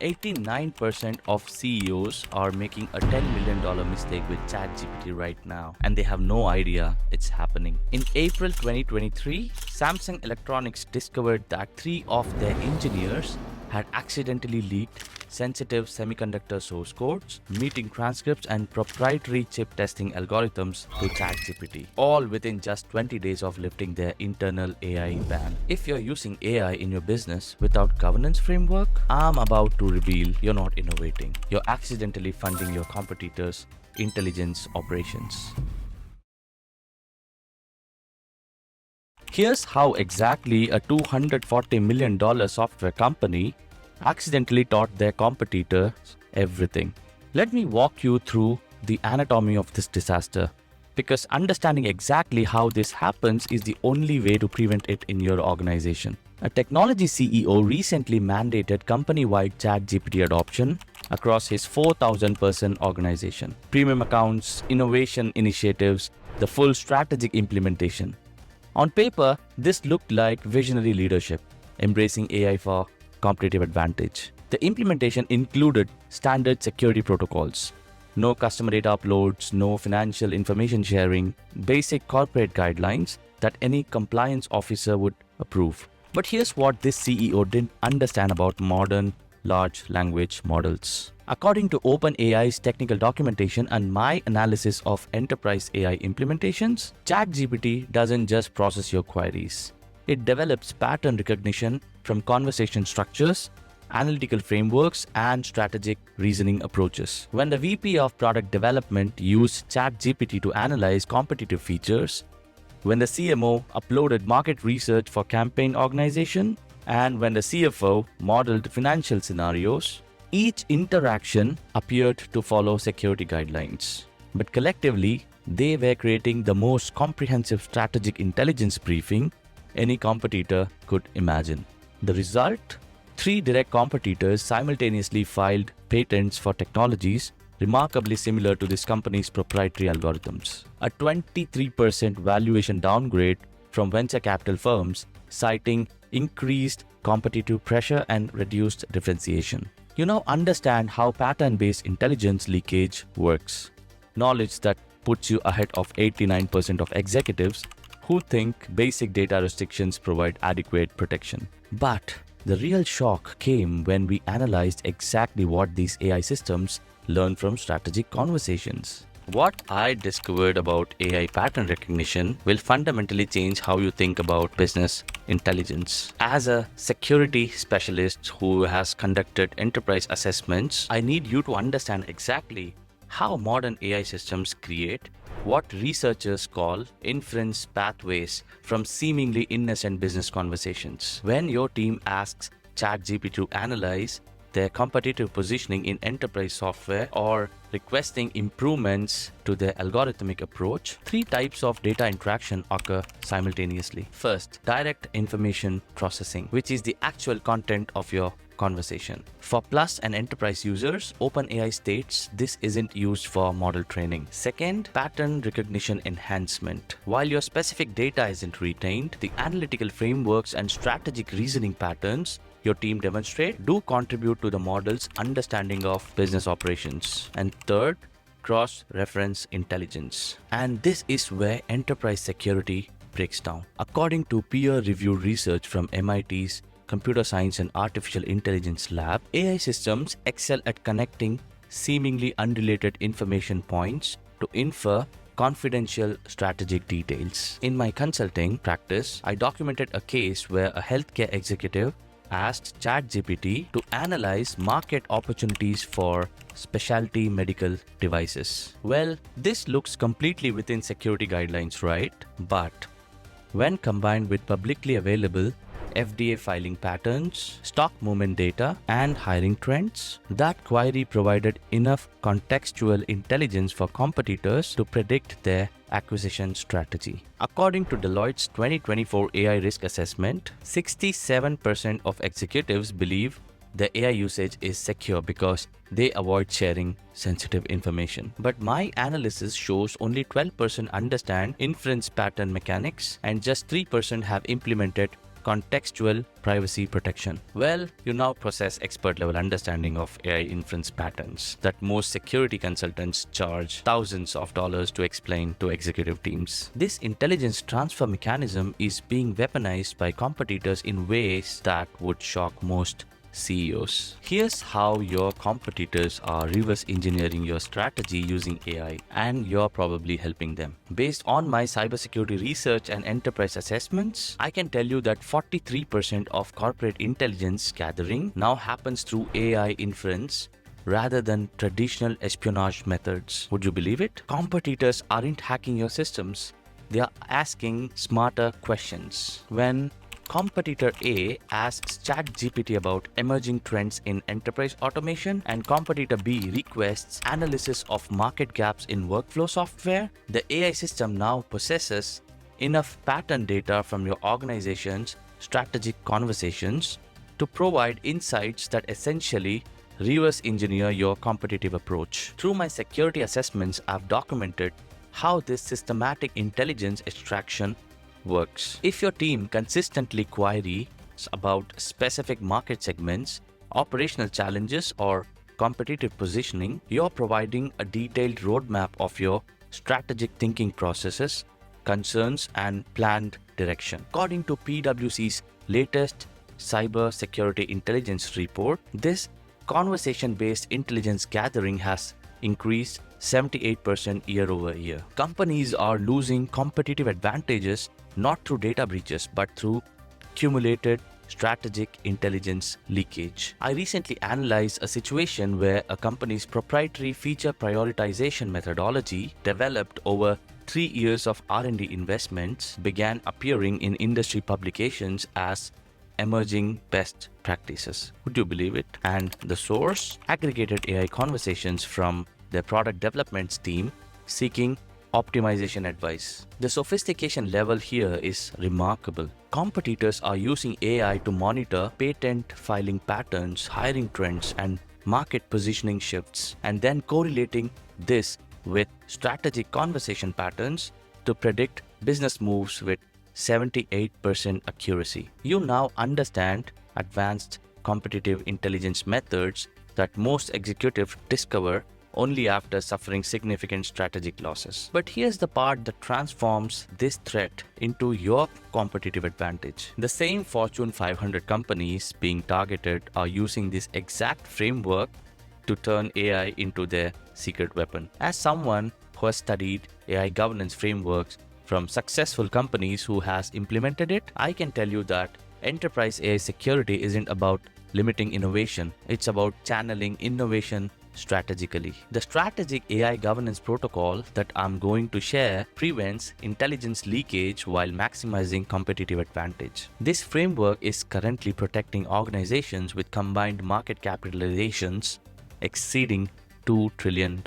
89% of CEOs are making a $10 million mistake with ChatGPT right now, and they have no idea it's happening. In April 2023, Samsung Electronics discovered that 3 of their engineers had accidentally leaked sensitive semiconductor source codes, meeting transcripts, and proprietary chip testing algorithms to ChatGPT, all within just 20 days of lifting their internal AI ban. If you're using AI in your business without governance framework, I'm about to reveal you're not innovating. You're accidentally funding your competitors' intelligence operations. Here's how exactly a $240 million software company accidentally taught their competitors everything. Let me walk you through the anatomy of this disaster, because understanding exactly how this happens is the only way to prevent it in your organization. A technology CEO recently mandated company-wide ChatGPT adoption across his 4,000-person organization. Premium accounts, innovation initiatives, the full strategic implementation. On paper, this looked like visionary leadership, embracing AI for competitive advantage. The implementation included standard security protocols, no customer data uploads, no financial information sharing, basic corporate guidelines that any compliance officer would approve. But here's what this CEO didn't understand about modern large language models. According to OpenAI's technical documentation and my analysis of enterprise AI implementations, ChatGPT doesn't just process your queries. It develops pattern recognition from conversation structures, analytical frameworks, and strategic reasoning approaches. When the VP of product development used ChatGPT to analyze competitive features, when the CMO uploaded market research for campaign organization, and when the CFO modeled financial scenarios, each interaction appeared to follow security guidelines. But collectively, they were creating the most comprehensive strategic intelligence briefing any competitor could imagine. The result? 3 direct competitors simultaneously filed patents for technologies remarkably similar to this company's proprietary algorithms. A 23% valuation downgrade from venture capital firms, citing increased competitive pressure and reduced differentiation. You now understand how pattern-based intelligence leakage works. Knowledge that puts you ahead of 89% of executives who think basic data restrictions provide adequate protection. But the real shock came when we analyzed exactly what these AI systems learn from strategic conversations. What I discovered about AI pattern recognition will fundamentally change how you think about business intelligence. As a security specialist who has conducted enterprise assessments, I need you to understand exactly how modern AI systems create what researchers call inference pathways from seemingly innocent business conversations. When your team asks ChatGPT to analyze their competitive positioning in enterprise software or requesting improvements to their algorithmic approach, 3 types of data interaction occur simultaneously. First, direct information processing, which is the actual content of your conversation. For Plus and enterprise users, OpenAI states this isn't used for model training. Second, pattern recognition enhancement. While your specific data isn't retained, the analytical frameworks and strategic reasoning patterns your team demonstrate do contribute to the model's understanding of business operations. And third, cross-reference intelligence. And this is where enterprise security breaks down. According to peer-reviewed research from MIT's Computer Science and Artificial Intelligence Lab, AI systems excel at connecting seemingly unrelated information points to infer confidential strategic details. In my consulting practice, I documented a case where a healthcare executive asked ChatGPT to analyze market opportunities for specialty medical devices. Well, this looks completely within security guidelines, right? But when combined with publicly available FDA filing patterns, stock movement data, and hiring trends, that query provided enough contextual intelligence for competitors to predict their acquisition strategy. According to Deloitte's 2024 AI risk assessment, 67% of executives believe the AI usage is secure because they avoid sharing sensitive information. But my analysis shows only 12% understand inference pattern mechanics and just 3% have implemented contextual privacy protection. Well, you now possess expert level understanding of AI inference patterns that most security consultants charge thousands of dollars to explain to executive teams. This intelligence transfer mechanism is being weaponized by competitors in ways that would shock most CEOs. Here's how your competitors are reverse engineering your strategy using AI, and you're probably helping them. Based on my cybersecurity research and enterprise assessments, I can tell you that 43% of corporate intelligence gathering now happens through AI inference rather than traditional espionage methods. Would you believe it? Competitors aren't hacking your systems, they are asking smarter questions. When competitor A asks ChatGPT about emerging trends in enterprise automation, and competitor B requests analysis of market gaps in workflow software, the AI system now possesses enough pattern data from your organization's strategic conversations to provide insights that essentially reverse engineer your competitive approach. Through my security assessments, I've documented how this systematic intelligence extraction works. If your team consistently queries about specific market segments, operational challenges, or competitive positioning, you're providing a detailed roadmap of your strategic thinking processes, concerns, and planned direction. According to PwC's latest cyber security intelligence report, this conversation-based intelligence gathering has increased 78% year over year. Companies are losing competitive advantages not through data breaches, but through accumulated strategic intelligence leakage. I recently analyzed a situation where a company's proprietary feature prioritization methodology, developed over 3 years of R&D investments, began appearing in industry publications as emerging best practices. Would you believe it? And the source? Aggregated AI conversations from their product development team seeking optimization advice. The sophistication level here is remarkable. Competitors are using AI to monitor patent filing patterns, hiring trends, and market positioning shifts, and then correlating this with strategic conversation patterns to predict business moves with 78% accuracy. You now understand advanced competitive intelligence methods that most executives discover only after suffering significant strategic losses. But here's the part that transforms this threat into your competitive advantage. The same Fortune 500 companies being targeted are using this exact framework to turn AI into their secret weapon. As someone who has studied AI governance frameworks from successful companies who has implemented it, I can tell you that enterprise AI security isn't about limiting innovation. It's about channeling innovation strategically. The strategic AI governance protocol that I'm going to share prevents intelligence leakage while maximizing competitive advantage. This framework is currently protecting organizations with combined market capitalizations exceeding $2 trillion.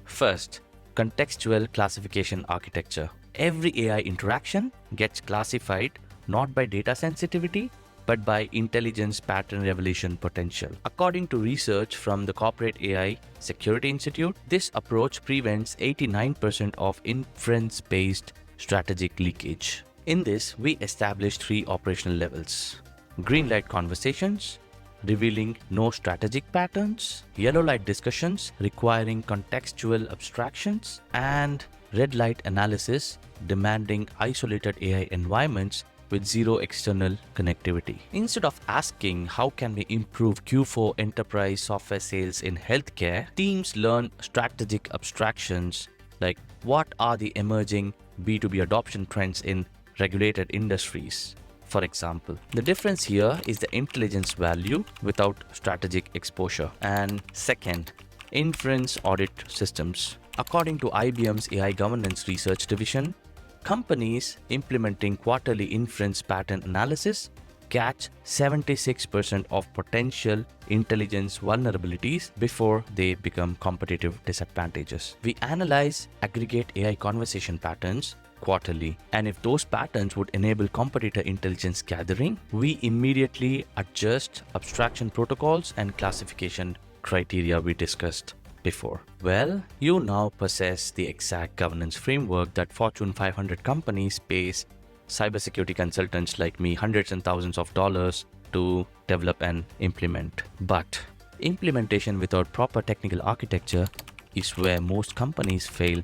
First, contextual classification architecture. Every AI interaction gets classified not by data sensitivity, but by intelligence pattern revelation potential. According to research from the Corporate AI Security Institute, this approach prevents 89% of inference-based strategic leakage. In this, we established 3 operational levels: green light conversations, revealing no strategic patterns; yellow light discussions requiring contextual abstractions; and red light analysis demanding isolated AI environments with zero external connectivity. Instead of asking how can we improve Q4 enterprise software sales in healthcare, teams learn strategic abstractions like what are the emerging B2B adoption trends in regulated industries, for example. The difference here is the intelligence value without strategic exposure. And second, inference audit systems. According to IBM's AI governance research division, companies implementing quarterly inference pattern analysis catch 76% of potential intelligence vulnerabilities before they become competitive disadvantages. We analyze aggregate AI conversation patterns quarterly, and if those patterns would enable competitor intelligence gathering, we immediately adjust abstraction protocols and classification criteria we discussed before. Well, you now possess the exact governance framework that Fortune 500 companies face cybersecurity consultants like me hundreds and thousands of dollars to develop and implement. But implementation without proper technical architecture is where most companies fail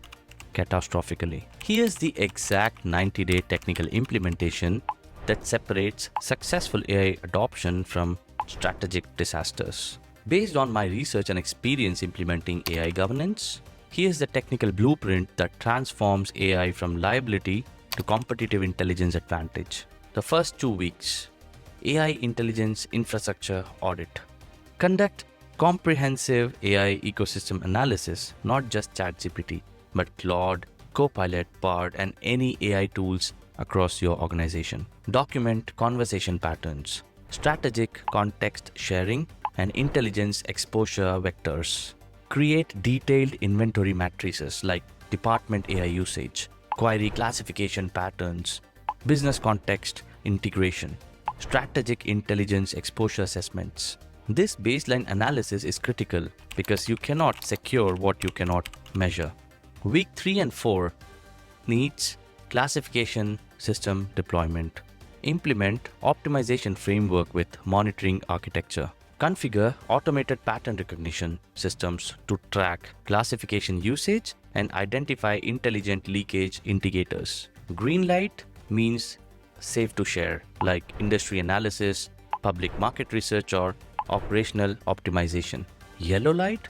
catastrophically. Here's the exact 90-day technical implementation that separates successful AI adoption from strategic disasters. Based on my research and experience implementing AI governance, here's the technical blueprint that transforms AI from liability to competitive intelligence advantage. The first 2 weeks, AI intelligence infrastructure audit. Conduct comprehensive AI ecosystem analysis, not just ChatGPT, but Claude, Copilot, Bard, and any AI tools across your organization. Document conversation patterns, strategic context sharing, and intelligence exposure vectors. Create detailed inventory matrices like department AI usage, query classification patterns, business context integration, strategic intelligence exposure assessments. This baseline analysis is critical because you cannot secure what you cannot measure. Week 3 and 4 needs classification system deployment. Implement optimization framework with monitoring architecture. Configure automated pattern recognition systems to track classification usage and identify intelligent leakage indicators. Green light means safe to share, like industry analysis, public market research, or operational optimization. Yellow light,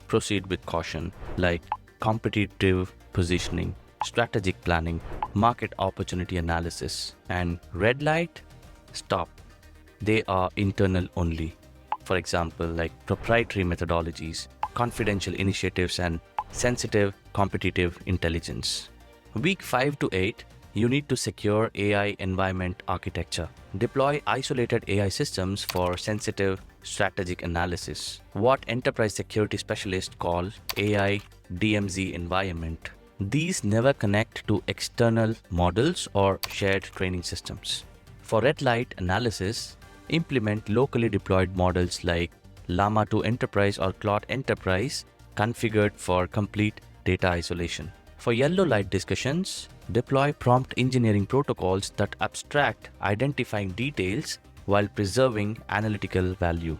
proceed with caution, like competitive positioning, strategic planning, market opportunity analysis. And red light, stop. They are internal only. For example, like proprietary methodologies, confidential initiatives, and sensitive competitive intelligence. Week 5 to 8, you need to secure AI environment architecture. Deploy isolated AI systems for sensitive strategic analysis. What enterprise security specialists call AI DMZ environment. These never connect to external models or shared training systems. For red light analysis, implement locally deployed models like Llama 2 Enterprise or Claude Enterprise configured for complete data isolation. For yellow light discussions, deploy prompt engineering protocols that abstract identifying details while preserving analytical value.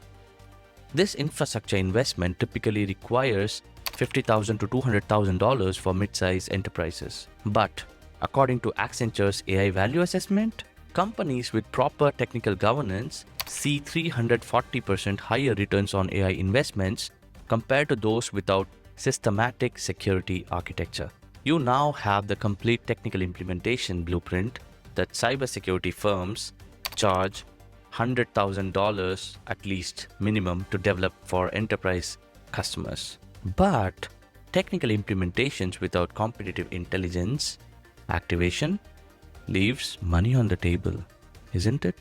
This infrastructure investment typically requires $50,000 to $200,000 for mid-size enterprises. But according to Accenture's AI value assessment, companies with proper technical governance see 340% higher returns on AI investments compared to those without systematic security architecture. You now have the complete technical implementation blueprint that cybersecurity firms charge $100,000 at least minimum to develop for enterprise customers. But technical implementations without competitive intelligence activation leaves money on the table, isn't it?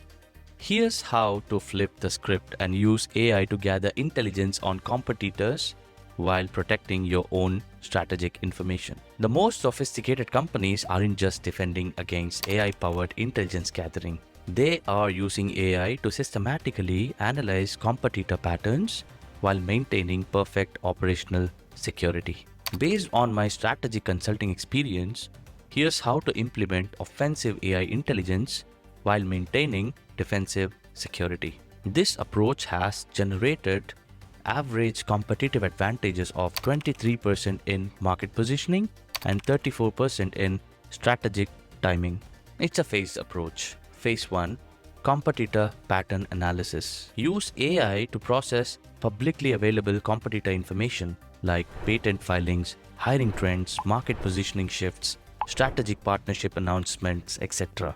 Here's how to flip the script and use AI to gather intelligence on competitors while protecting your own strategic information. The most sophisticated companies aren't just defending against AI-powered intelligence gathering. They are using AI to systematically analyze competitor patterns while maintaining perfect operational security. Based on my strategy consulting experience, here's how to implement offensive AI intelligence while maintaining defensive security. This approach has generated average competitive advantages of 23% in market positioning and 34% in strategic timing. It's a phased approach. Phase 1, competitor pattern analysis. Use AI to process publicly available competitor information like patent filings, hiring trends, market positioning shifts, strategic partnership announcements, etc.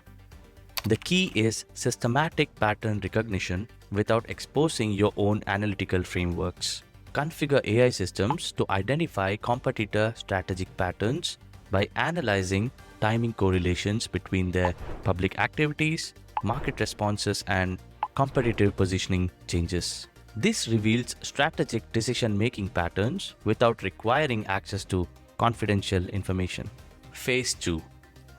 The key is systematic pattern recognition without exposing your own analytical frameworks. Configure AI systems to identify competitor strategic patterns by analyzing timing correlations between their public activities, market responses, and competitive positioning changes. This reveals strategic decision-making patterns without requiring access to confidential information. Phase 2.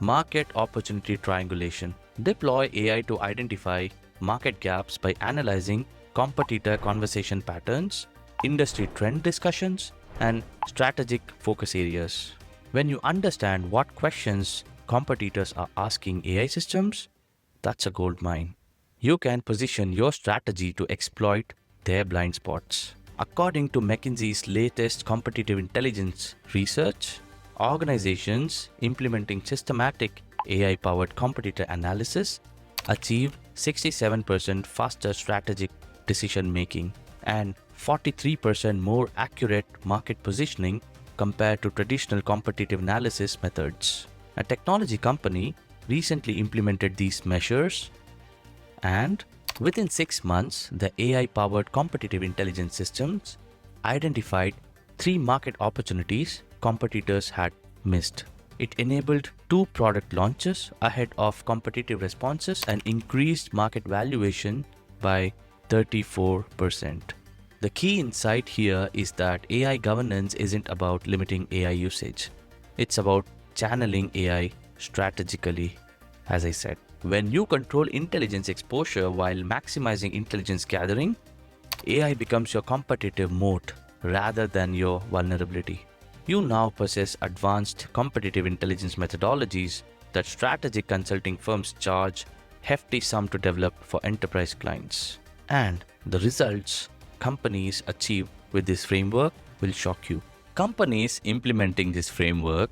Market opportunity triangulation. Deploy AI to identify market gaps by analyzing competitor conversation patterns, industry trend discussions, and strategic focus areas. When you understand what questions competitors are asking AI systems, that's a gold mine. You can position your strategy to exploit their blind spots. According to McKinsey's latest competitive intelligence research, organizations implementing systematic AI-powered competitor analysis achieved 67% faster strategic decision making and 43% more accurate market positioning compared to traditional competitive analysis methods. A technology company recently implemented these measures, and within 6 months, the AI-powered competitive intelligence systems identified 3 market opportunities competitors had missed. It enabled 2 product launches ahead of competitive responses and increased market valuation by 34%. The key insight here is that AI governance isn't about limiting AI usage. It's about channeling AI strategically, as I said. When you control intelligence exposure while maximizing intelligence gathering, AI becomes your competitive moat rather than your vulnerability. You now possess advanced competitive intelligence methodologies that strategic consulting firms charge hefty sum to develop for enterprise clients. And the results companies achieve with this framework will shock you. Companies implementing this framework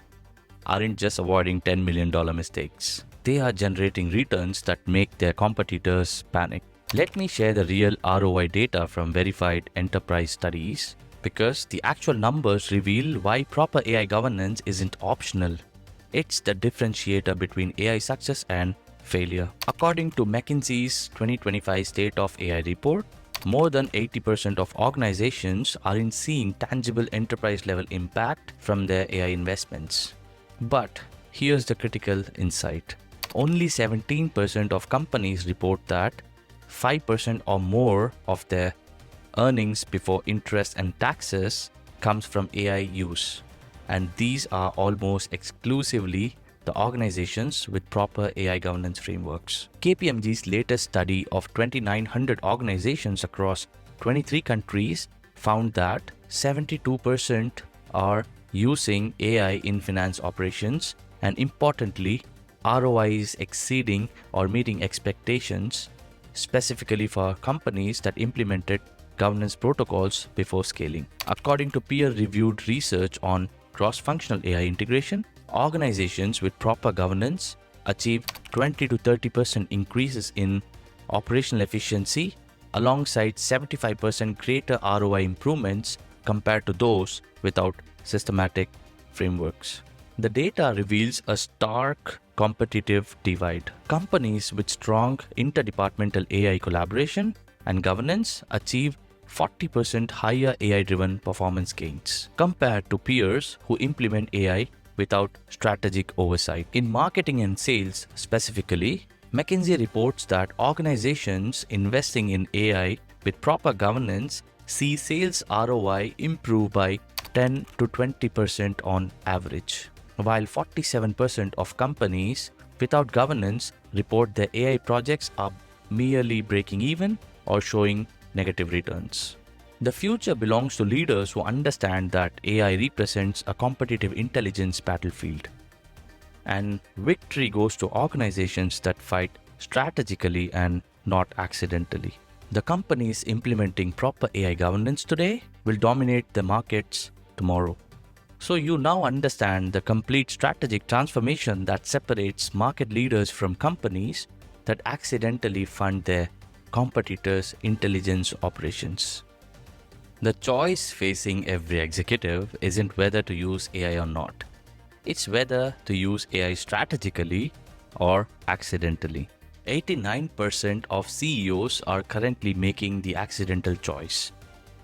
aren't just avoiding $10 million mistakes. They are generating returns that make their competitors panic. Let me share the real ROI data from verified enterprise studies, because the actual numbers reveal why proper AI governance isn't optional. It's the differentiator between AI success and failure. According to McKinsey's 2025 State of AI report, more than 80% of organizations aren't seeing tangible enterprise-level impact from their AI investments. But here's the critical insight. Only 17% of companies report that 5% or more of their earnings before interest and taxes comes from AI use. And these are almost exclusively the organizations with proper AI governance frameworks. KPMG's latest study of 2,900 organizations across 23 countries found that 72% are using AI in finance operations, and importantly, ROI is exceeding or meeting expectations, specifically for companies that implemented governance protocols before scaling. According to peer-reviewed research on cross-functional AI integration, organizations with proper governance achieve 20 to 30% increases in operational efficiency alongside 75% greater ROI improvements compared to those without systematic frameworks. The data reveals a stark competitive divide. Companies with strong interdepartmental AI collaboration and governance achieve 40% higher AI-driven performance gains compared to peers who implement AI without strategic oversight. In marketing and sales specifically, McKinsey reports that organizations investing in AI with proper governance see sales ROI improve by 10 to 20% on average, while 47% of companies without governance report their AI projects are merely breaking even or showing negative returns. The future belongs to leaders who understand that AI represents a competitive intelligence battlefield, and victory goes to organizations that fight strategically and not accidentally. The companies implementing proper AI governance today will dominate the markets tomorrow. So you now understand the complete strategic transformation that separates market leaders from companies that accidentally fund their competitors' intelligence operations. The choice facing every executive isn't whether to use AI or not. It's whether to use AI strategically or accidentally. 89% of CEOs are currently making the accidental choice,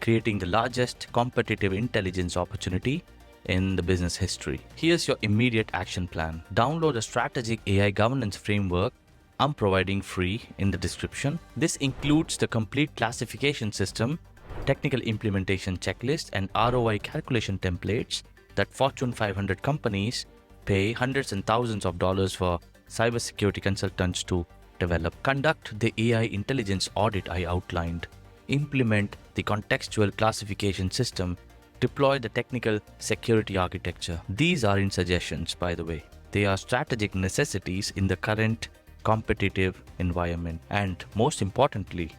creating the largest competitive intelligence opportunity in the business history. Here's your immediate action plan. Download a strategic AI governance framework I'm providing free in the description. This includes the complete classification system, technical implementation checklist, and ROI calculation templates that Fortune 500 companies pay hundreds and thousands of dollars for cybersecurity consultants to develop. Conduct the AI intelligence audit I outlined. Implement the contextual classification system. Deploy the technical security architecture. These are in suggestions, by the way. They are strategic necessities in the current competitive environment. And most importantly,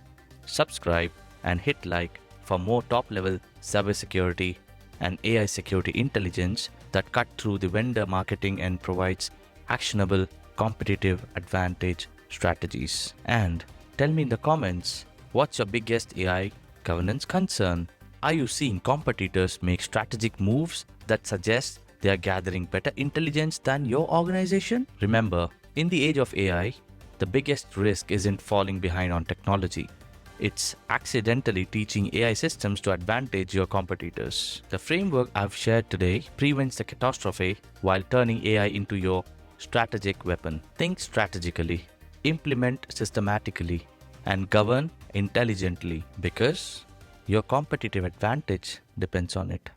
subscribe and hit like for more top-level cybersecurity and AI security intelligence that cut through the vendor marketing and provides actionable competitive advantage strategies. And tell me in the comments, what's your biggest AI governance concern? Are you seeing competitors make strategic moves that suggest they are gathering better intelligence than your organization? Remember, in the age of AI, the biggest risk isn't falling behind on technology. It's accidentally teaching AI systems to advantage your competitors. The framework I've shared today prevents the catastrophe while turning AI into your strategic weapon. Think strategically, implement systematically, and govern intelligently because your competitive advantage depends on it.